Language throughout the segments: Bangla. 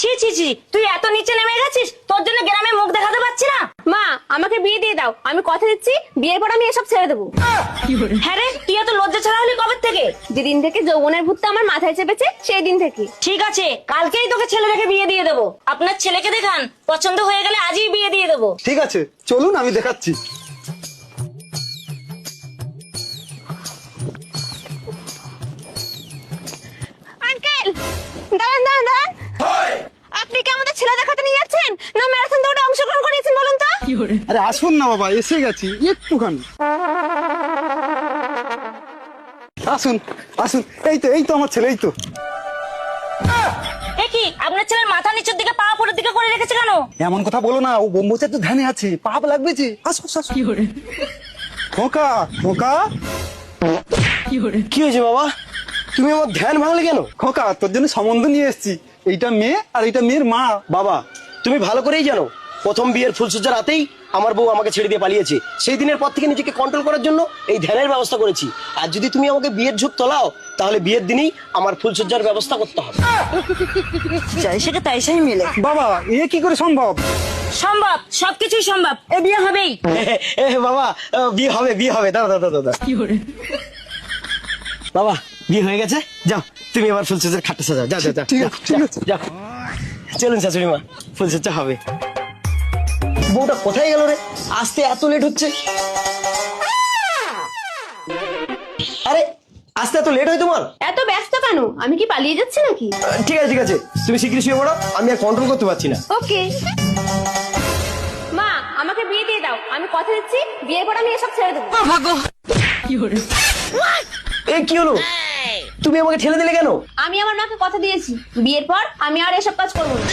ছি ছি ছি, তুই এত নিচে নেমে গেছিস, তোর জন্য গ্রামে মুখ দেখাতে পাচ্ছি না। মা, আমাকে বিয়ে দিয়ে দাও, আমি কথা দিচ্ছি বিয়ের পর আমি এসব ছেড়ে দেবো। হ্যাঁ রে, তুই এত লজ্জা ছাড়া হলি কবে থেকে? যেদিন থেকে যৌবনের ভূতটা আমার মাথায় চেপেছে সেই দিন থেকে। ঠিক আছে, কালকেই তোকে ছেলে দেখে বিয়ে দিয়ে দেবো। আপনার ছেলেকে দেখান, পছন্দ হয়ে গেলে আজই বিয়ে দিয়ে দেবো। ঠিক আছে, চলুন আমি দেখাচ্ছি। আঙ্কেল, দাঁড়ান দাঁড়ান দাঁড়ান, আপনি কি আমাদের ছেলে দেখাতে নিয়ে যাচ্ছেন না ম্যারাথন দৌড়ে অংশগ্রহণ করিয়েছেন বলুন তো? আরে আসুন না বাবা, এসে গেছি একটুখানি। আসুন আসুন, এই তো আমার ছেলে, এই তো। এ কি, আপনার ছেলের মাথা নিচের দিকে পা উপরের দিকে করে রেখেছে কেন? এমন কথা বলো না, ও ব্রহ্মচার্য ধ্যানে আছে, পাপ লাগবে যে। আসো আসো। খোকা খোকা, কি হয়েছে বাবা? তুমি আমার ধ্যান ভাঙলে কেন? খোকা তোর জন্য সম্বন্ধ নিয়ে এসেছি। এইটা মেয়ে আর এইটা মেয়ের মা। বাবা, তুমি ভালো করেই জানো প্রথম বিয়ের ফুলসজ্জার রাতেই আমার বউ আমাকে ছেড়ে দিয়ে পালিয়েছে। সেই দিনের পর থেকে নিজেকে কন্ট্রোল করার জন্য এই ধ্যানের ব্যবস্থা করেছি। আর যদি তুমি আমাকে বিয়ের ঝুঁক তোলাও, তাহলে বিয়ের দিনই আমার ফুলসজ্জার ব্যবস্থা করতে হবে। যাই সেটা তাই সেই মিলে। বাবা, এ কি করে সম্ভব? সম্ভব, সবকিছুই সম্ভব, এ বিয়ে হবেই। বাবা, বিয়ে হবে। দাদা বাবা, বিয়ে হয়ে গেছে। যাও, তুমি এবার ফুলসজ্জার খাটটা সাজাও। যাও যাও যাও, ঠিক আছে, ঠিক আছে। যাও। চলুন শাশুড়ি মা, ফুলসজ্জা হবে। বউটা কোথায় গেল রে? আসতে এত লেট হচ্ছে। আরে, আসতে এত লেট হয় তোমার? এত ব্যস্ত কেন? আমি কি পালিয়ে যাচ্ছি নাকি? ঠিক আছে, তুমি শিগগিরই শুয়ে পড়ো, আমি আর কন্ট্রোল করতে পারছি না। ওকে। মা, আমাকে বিয়ে দিয়ে দাও, আমি কথা দিচ্ছি বিয়ের পর আমি এসব ছেড়ে দেবো। এ কি হলো? তুমি আমাকে ঠেলে দিলে কেন? আমি আমার মাকে কথা দিয়েছি বিয়ের পর আমি আর এসব কাজ করবো না।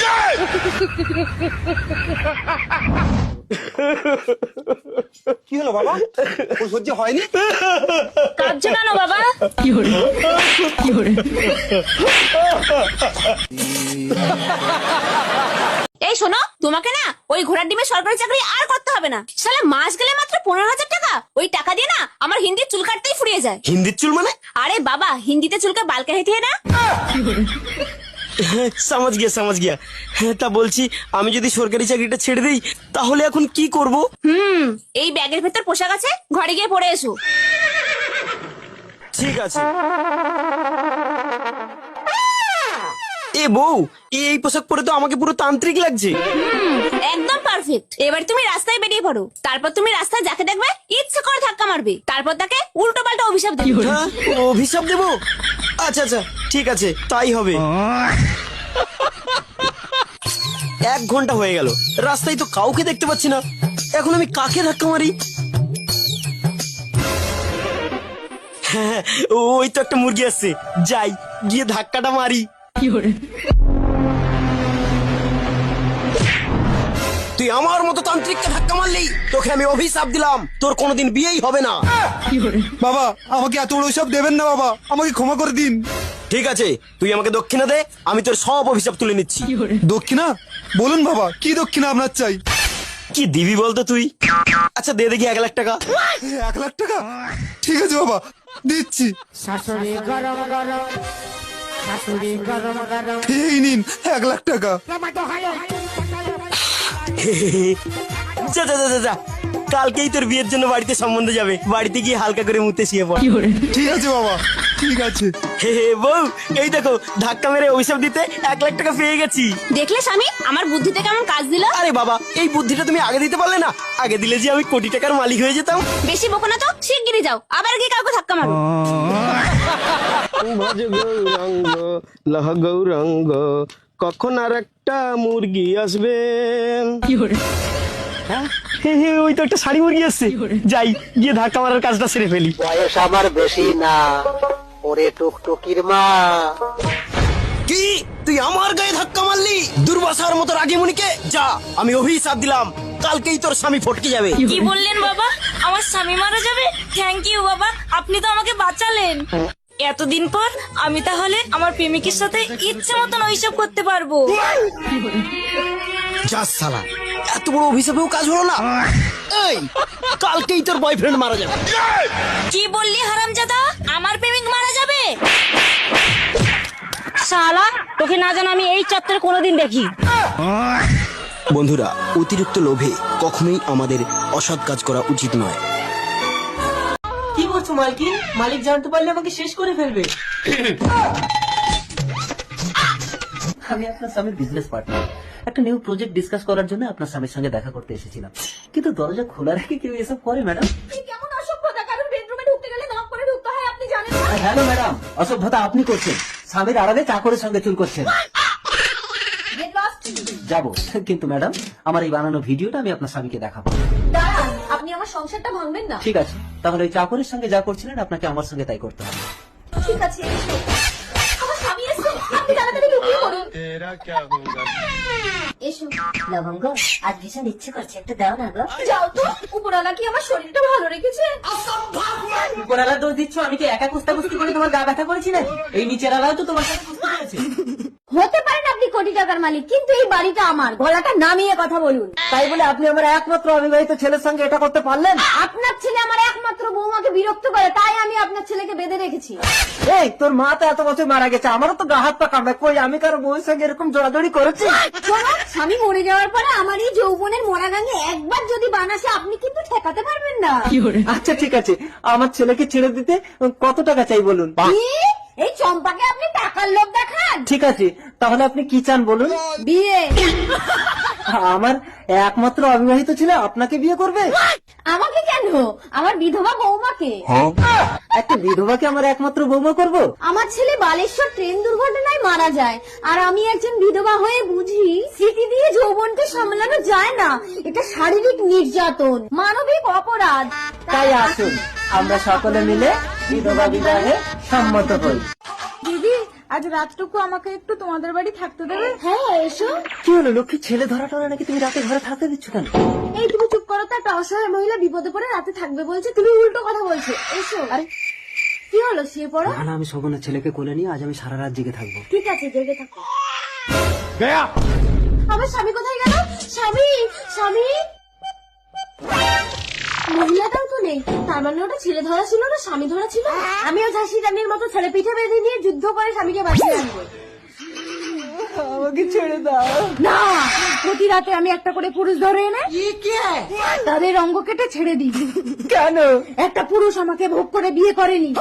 কি হলো বাবা, ওর সহ্য হয়নি? কাঁদছো কেন বাবা? এই শোনো, তোমাকে না ওই ঘোড়ার ডিমে সরকারি চাকরি আর করতে হবে না। শালা মাস গেলে মাত্র 15,000 টাকা, ওই টাকা দিয়ে না আমার হিন্দির চুল কাটতেই ফুরিয়ে যায়। হিন্দির চুল মানে? আরে বাবা, হিন্দিতে চুলকে বাল कहते हैं না। সমাজ গিয়া। তা বলছি, আমি যদি সরকারি চাকরিটা ছেড়ে দিই তাহলে এখন কি করব? এই ব্যাগের ভেতর পোশাক আছে, ঘরে গিয়ে পরে এসো। ঠিক আছে। এ বউ, এই পোশাক পরে তো আমাকে পুরো তান্ত্রিক লাগছে। একদম পারফেক্ট। এবার তুমি রাস্তায় বেরিয়ে পড়ো, তারপর তুমি রাস্তায় যাকে দেখবে ইচ্ছে করে ধাক্কা মারবে, তারপর তাকে উল্টো পাল্টা অভিশাপ দেবে। হ্যাঁ, অভিশাপ দেবো? আচ্ছা, ঠিক আছে, তাই হবে। 1 ঘন্টা হয়ে গেল, রাস্তায় তো কাউকে দেখতে পাচ্ছি না। এখন আমি কাকে ধাক্কা মারি? হ্যাঁ, ওই তো একটা মুরগি আসছে, যাই গিয়ে ধাক্কাটা মারি। তুই আমার মতো তান্ত্রিককে ধাক্কা মারলি, তোকে আমি অভিশাপ দিলাম, তোর কোনোদিন বিয়েই হবে না। বাবা, আমাকে এত বড় সব দেবেন না বাবা, আমাকে ক্ষমা করে দিন। ঠিক আছে, তুই আমাকে দক্ষিণা দে, আমি তোর সব অভিশাপ তুলে নিচ্ছি। দক্ষিণা? বলুন বাবা, কি দক্ষিণা আপনার চাই? কি দিবি বলতো তুই? আচ্ছা, দে দেখি 1 লাখ টাকা। 1 লাখ টাকা? ঠিক আছে বাবা, দিচ্ছি। শাশুড়ি গরম গরম, শাশুড়ি গরম গরম। এই নিন 1 লাখ টাকা। যা, কালকেই তোর বিয়ের জন্য বাড়িতে সম্বন্ধ যাবে, বাড়িতে গিয়ে হালকা করে মুতে শুয়ে পড়। ঠিক আছে বাবা, ঠিক আছে। হে বউ, এই দেখো ধাক্কা মেরে অভিশাপ দিতে 1 লাখ টাকা পেয়ে গেছি। দেখলে স্বামী, আমার বুদ্ধিতে কেমন কাজ দিল। আরে বাবা, এই বুদ্ধিটা তুমি আগে দিতে পারলে না? আগে দিলে যে আমি কোটি টাকার মালিক হয়ে যেতাম। বেশি বকো না তো, শিগগিরই যাও, আবার গিয়ে কাউকে ধাক্কা মারো। ভজ গৌরাঙ্গ লহ গৌরাঙ্গ, কখন আর একটা মুরগি আসবে? হ্যাঁ, ওই তো একটা শাড়ি মুরগি আসছে, যাই গিয়ে ধাক্কা মারার কাজটা সেরে ফেলি। বয়স আমার বেশি না, ওরে টুকটুকির মা। কি, তুই আমার গায়ে ধাক্কা মারলি? দুর্বাসার মতো রাগিমুনিকে? যা, আমি অভিশাপ দিলাম, কালকেই তোর স্বামী ফটকে যাবে। কি বললেন বাবা? আমার স্বামী মারা যাবে? থ্যাংক ইউ বাবা, আপনি তো আমাকে বাঁচালেন। এতদিন পর আমি তাহলে আমার প্রেমিকের সাথে ইচ্ছে মতন ওইসব করতে পারবো। যা শালা, এত বড় অভিশাপেও কাজ হলো না। এই, কালকেই তোর বয়ফ্রেন্ড মারা যাবে। কি বললি হারামজাদা? আমার প্রেমিক মারা যাবে? শালা তোকে না জানা আমি এই চত্বরে কোনোদিন দেখি। বন্ধুরা, অতিরিক্ত লোভে কখনোই আমাদের অসৎ কাজ করা উচিত নয়। কি করছো মালকিন? মালিক জানতে পারলে আমাকে শেষ করে ফেলবে। আমি আপনার স্বামীর বিজনেস পার্টনার। একটা নিউ প্রজেক্ট ডিসকাস করার জন্য আপনার স্বামীর সঙ্গে দেখা করতে এসেছিলাম, কিন্তু দরজা খোলা রেখে কেউ এসব করে ম্যাডাম? কেমন অসভ্যতা, কারণ বেডরুমে ঢুকতে গেলে নক করে ঢুকতে হয়, আপনি জানেন না? হ্যালো ম্যাডাম, অসভ্যতা আপনি করছেন। স্বামীর আড়ালে চাকরের সঙ্গে চুল করছেন। Get lost. যাবো, কিন্তু ম্যাডাম আমার এই বানানো ভিডিওটা আমি আপনার স্বামীকে দেখাবো। দাঁড়ান, আপনি আমার সংসারটা ভাঙবেন না। ঠিক আছে, তাহলে ওই চাকরের সঙ্গে যা করছিলেন আপনাকে আমার সঙ্গে তাই করতে হবে। ঠিক আছে, এসো। আমার স্বামী এসে, আপনি তাড়াতাড়ি লুকিয়ে পড়ুন। এসো। লবঙ্গ, আজ ভীষণ ইচ্ছে করছে, একটু দাও না গো। যাও তো, উপরওয়ালা কি আমার শরীরটা ভালো রেখেছে? উপরালা দোষ দিচ্ছ, আমি কি একা কুস্তাকুস্তি করে তোমার গা ব্যথা করেছি না? এই নিচের আলাও তো তোমার সাথে কুস্তি করেছে। হতে পারেন আপনি কোটি টাকার মালিক, কিন্তু এই বাড়িটা আমার। গলাটা নামিয়ে কথা বলুন। তাই বলে আপনি আমার একমাত্র অবিবাহিত ছেলের সঙ্গে এটা করতে পারলেন? আপনার ছেলে আমার একমাত্র বৌমাকে বিরক্ত করে, তাই আমি আপনার ছেলেকে বেঁধে রেখেছি। এই তোর মা তো এত বছর মারা গেছে, আমারও তো গা হাত পা কামড়ায়। কই আমি কারো বউয়ের সঙ্গে এরকম জড়াজড়ি করেছি? শোনো, স্বামী মরে যাওয়ার পরে আমার এই যৌবনের মরা গাঙে একবার যদি বান আসে, আপনি কিন্তু ঠেকাতে পারবেন না। আচ্ছা ঠিক আছে, আমার ছেলেকে ছেড়ে দিতে কত টাকা চাই বলুন? কি? এই চম্পাকে আপনি টাকার লোভ দেখান? ঠিক আছে, তাহলে আপনি কি চান বলুন? বিয়ে। আমার একমাত্র অবিবাহিত ছেলে আপনাকে বিয়ে করবে? আমাকে কেন, আমার বিধবা বৌমাকে। একটা বিধবাকে আমার একমাত্র বৌমা করবো? আমার ছেলে বালেশ্বর ট্রেন দুর্ঘটনায় মারা যায়, আর আমি একজন বিধবা হয়ে বুঝি স্মৃতি দিয়ে যৌবনকে সামলানো যায় না। এটা শারীরিক নির্যাতন, মানবিক অপরাধ। তাই আসুন আমরা সকলে মিলে বিধবা বিবাহে সম্মত হই। দিদি, আজ রাতটুকু আমাকে একটু তোমাদের বাড়ি থাকতে দেবে? হ্যাঁ, এসো। কি হলো লক্ষ্মী, ছেলে ধরা টরা নাকি তুমি রাতে ঘরে থাকতে দিচ্ছ কেন? এই তুমি চুপ করো তো, একটা অসহায় মহিলা বিপদে পড়ে রাতে থাকবে বলছে, তুমি উল্টো কথা বলছো। এসো। আরে কি হলো, শুয়ে পড়ো। না না, আমি শোভনের ছেলেকে কোলে নিয়ে আজ আমি সারা রাত জেগে থাকবো। ঠিক আছে, জেগে থাকো। আমার স্বামী কোথায় গেল? স্বামী, স্বামী। মহিলাটাও তো নেই, তার মানে ওটা ছেলে ধরা ছিল না স্বামী ধরা ছিল। আমিও ঝাঁসি রানীর মতো ছেলে পিঠে বেঁধে নিয়ে যুদ্ধ করে স্বামীকে বাঁচিয়ে আনবো। আমাকে ছেড়ে দাও। না, প্রতি রাতে আমি একটা করে পুরুষ ধরে এনে তাদের অঙ্গ কেটে ছেড়ে দিই। কেন? একটা পুরুষ আমাকে ভোগ করে বিয়ে করেনি।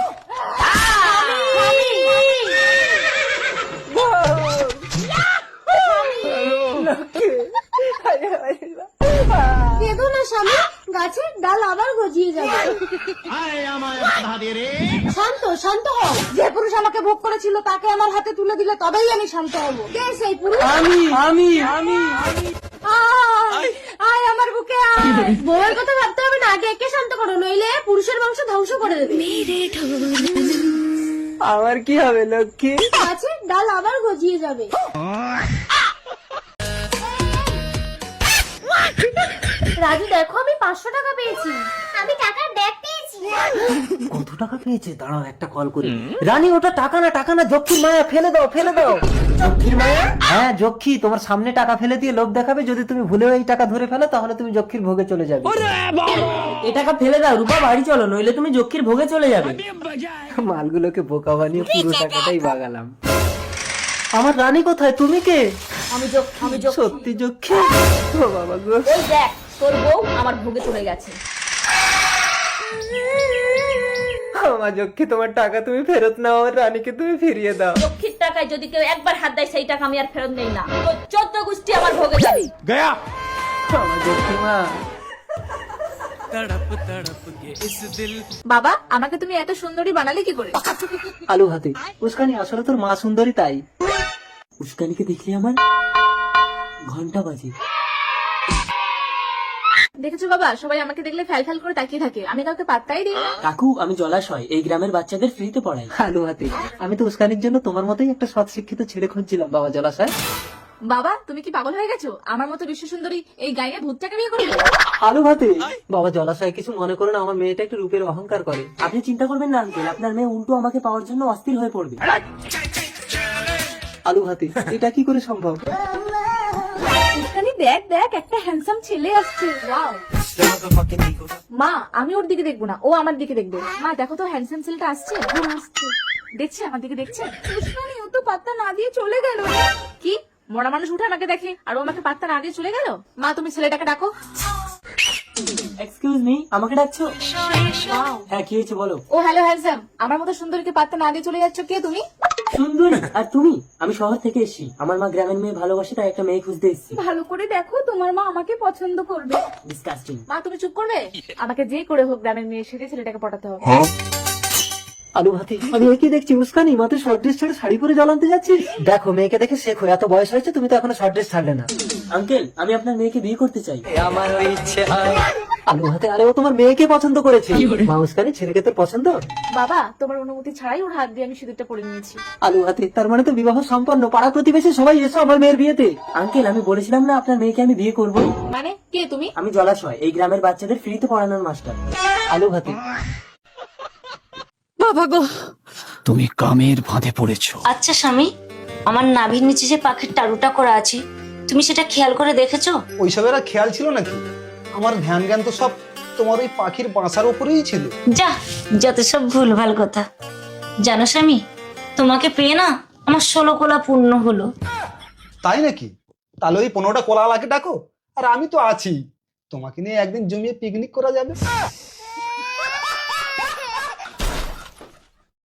কেঁদো না স্বামী, গাছের ডাল আবার গজিয়ে যাবে। শান্ত, শান্ত হও। যে পুরুষ আমাকে ভোগ করেছিল তাকে আমার হাতে তুলে দিলে তবেই আমি শান্ত হব। কে সেই পুরুষ? আমি আমি আমি আয়, আয় আমার বুকে আয়। বউয়ের কথা ভাবতে হবে না, আগে একে শান্ত করো, নইলে পুরুষের বংশ ধ্বংস করে দেবে। আমার কি হবে লক্ষ্মী? গাছের ডাল আবার গজিয়ে যাবে। রাজু দেখো, আমি 500 টাকা পেয়েছি। আমি টাকার ব্যাগ পেয়েছি। কত টাকা পেয়েছে? দাঁড়াও একটা কল করি। রানী, ওটা টাকা না, টাকা না, যক্ষীর মায়া। ফেলে দাও, ফেলে দাও। যক্ষীর মায়া? হ্যাঁ, যক্ষী তোমার সামনে টাকা ফেলে দিয়ে লোভ দেখাবে। যদি তুমি ভুলেও এই টাকা ধরে ফেলো তাহলে তুমি যক্ষীর ভোগে চলে যাবে। এই টাকা ফেলে দাও রূপা, বাড়ি চলো, নইলে তুমি যক্ষীর ভোগে চলে যাবে। মালগুলোকে বোকা বানিয়ে পুরো টাকাটাই বাগালাম। আমার রানী কোথায়? তুমি কে? আমি সত্যি যক্ষী? ও বাবা গো। ওই দেখ, তোর বউ আমার ভোগে চলে গেছে। আমার যক্ষী, তোমার টাকা তুমি ফেরত নাও, আমার রানীকে তুমি ফিরিয়ে দাও। লক্ষ্মীর টাকায় যদি কেউ একবার হাত দেয়, সেই টাকা আমি আর ফেরত নেই না। তো 14 গোষ্ঠী আমার ভোগে যাবে। আমার যক্ষী মা। বাবা, আমাকে তুমি এত সুন্দরী বানালে কি করে? আলু ভাতে। উস্কানি, আসলে তোর মা সুন্দরী তাই। উস্কানিকে দেখলে আমার ঘন্টা বাজে। দেখেছো বাবা, সবাই আমাকে দেখলে ফ্যাল ফ্যাল করে তাকিয়ে থাকে, আমি কাউকে পাত্তাই দিই না। কাকু, আমি জলাশয় এই গ্রামের বাচ্চাদের ফ্রিতে পড়াই। আলু ভাতে, আমি তো উস্কানির জন্য তোমার মতোই একটা সৎ শিক্ষিত ছেলে খুঁজছিলাম বাবা জলাশয়। বাবা, তুমি কি পাগল হয়ে গেছো? আমার মতো বিশ্ব সুন্দরী এই গায়ে ভূতটাকে বিয়ে করবে? আলু ভাতে, বাবা জলাশয় কিছু মনে করো না, আমার মেয়েটা একটু রূপের অহংকার করে। আপনি চিন্তা করবেন না আঙ্কেল, আপনার মেয়ে উল্টো আমাকে পাওয়ার জন্য অস্থির হয়ে পড়বে। আলু ভাতে, এটা কি করে সম্ভব? দেখ দেখ, একটা হ্যান্ডসাম ছেলে আসছে। ওয়াও। মা, আমি ওর দিকে দেখবো না, ও আমার দিকে দেখবে। মা দেখো তো, হ্যান্ডসাম ছেলেটা আসছে। আসছে, দেখছে আমার দিকে, দেখছে। ও তো তো পাত্তা না দিয়ে চলে গেল। কি মরা মানুষ উঠে আমাকে দেখে আর ও আমাকে পাত্তা না দিয়ে চলে গেল? মা তুমি ছেলেটাকে ডাকো। এক্সকিউজ মি, আমাকে ডাকছো? হ্যাঁ, কি হয়েছে বলো। ও হ্যালো হ্যান্ডসাম, আমার মতো সুন্দরীকে পাত্তা না দিয়ে চলে যাচ্ছ, কে তুমি? সুন্দরী? আর তুমি? আমি শহর থেকে এসেছি, আমার মা গ্রামের মেয়ে ভালোবাসে, তাই একটা মেয়ে খুঁজতে এসেছি। ভালো করে দেখো, তোমার মা আমাকে পছন্দ করবে। ডিসকাস্টিং। মা তুমি চুপ করবে? আমাকে যে করে হোক গ্রামের মেয়ে সেটা ছেলেটাকে পটাতে হবে। আলু ভাতে আমি কি দেখছি উস্কানি, মাত্র শর্ট ড্রেস ছেড়ে শাড়ি পরে জ্বালাতে যাচ্ছিস? দেখো মেয়েকে দেখে শেখো, এত বয়স হয়েছে তুমি তো এখনো শর্ট ড্রেস ছাড়লে না। আঙ্কেল, আমি আপনার মেয়েকে বিয়ে করতে চাই। আলু ভাতে আরে ও তোমার মেয়েকে পছন্দ করেছে। মা উস্কানি, ছেলেকে তোর পছন্দ? বাবা তোমার অনুমতি ছাড়াই ওর হাত দিয়ে আমি সিঁদুরটা পরে নিয়েছি। আলু ভাতে তার মানে তো বিবাহ সম্পন্ন, পাড়া প্রতিবেশী সবাই এসো আমার মেয়ের বিয়েতে। আঙ্কেল, আমি বলেছিলাম না আপনার মেয়েকে আমি বিয়ে করব। মানে কে তুমি? আমি জলাশয়, এই গ্রামের বাচ্চাদের ফ্রিতে পড়ানোর মাস্টার। আলু ভাতে তুমি কামের ফাঁদে পড়েছো। আচ্ছা স্বামী, আমার নাভির নিচে যে পাখির টারুটা করা আছে, তুমি সেটা খেয়াল করে দেখেছো? ওইসবের আর খেয়াল ছিল নাকি? আমার ধ্যান জ্ঞান তো সব তোমার ওই পাখির বাসার উপরেই ছিল। যা, যত সব ভুলভাল কথা। জানো স্বামী, তোমাকে পেয়ে না আমার 16 কোলা পূর্ণ হলো। তাই নাকি? তাহলে ওই 15টা কোলালাকে ডাকো, আর আমি তো আছি, তোমাকে নিয়ে একদিন জমিয়ে পিকনিক করা যাবে।